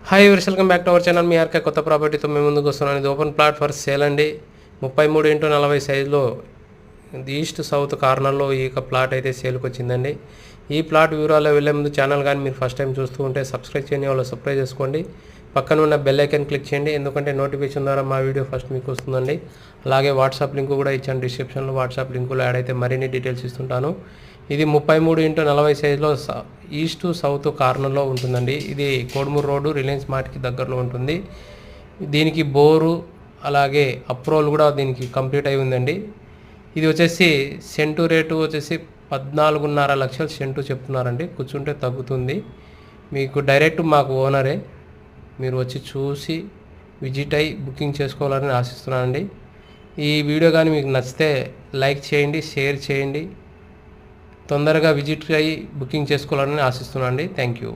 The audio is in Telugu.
Hi viewers, welcome back to our channel. మీ ఆర్కే కొత్త ప్రాపర్టీతో మేము ముందుకు వస్తున్నాను. ఇది ఓపెన్ ప్లాట్ ఫర్ సేల్ అండి. 33x40 సైజులో ఈస్ట్ సౌత్ కార్నర్లో ఈ యొక్క ప్లాట్ అయితే సేల్కి వచ్చిందండి. ఈ ప్లాట్ వివరాల్లో వెళ్ళే ముందు ఛానల్ కానీ మీరు ఫస్ట్ టైం చూస్తూ ఉంటే సబ్స్క్రైబ్ చేయని వాళ్ళు సబ్స్క్రైబ్ చేసుకోండి. పక్కన ఉన్న బెల్ ఐకాన్ క్లిక్ చేయండి, ఎందుకంటే నోటిఫికేషన్ ద్వారా మా వీడియో ఫస్ట్ మీకు వస్తుందండి. అలాగే వాట్సాప్ లింక్ కూడా ఇచ్చాను డిస్క్రిప్షన్లో. వాట్సాప్ లింకులో యాడ్ అయితే మరిన్ని డీటెయిల్స్ ఇస్తుంటాను. ఇది 33x40 సైజులో ఈస్ట్ సౌత్ కార్నర్లో ఉంటుందండి. ఇది కోడుమూరు రోడ్డు, రిలయన్స్ మార్ట్కి దగ్గరలో ఉంటుంది. దీనికి బోరు అలాగే అప్రూవల్ కూడా దీనికి కంప్లీట్ అయి ఉందండి. ఇది వచ్చేసి సెంటు రేటు వచ్చేసి 14.5 లక్షలు సెంటు చెప్తున్నారండి. కూర్చుంటే తగ్గుతుంది. మీకు డైరెక్ట్ మాకు ఓనరే, మీరు వచ్చి చూసి విజిట్ అయ్యి బుకింగ్ చేసుకోవాలని ఆశిస్తున్నానండి. ఈ వీడియో కానీ మీకు నచ్చితే లైక్ చేయండి, షేర్ చేయండి. తొందరగా విజిట్ అయ్యి బుకింగ్ చేసుకోవాలని ఆశిస్తున్నాను అండి. Thank you.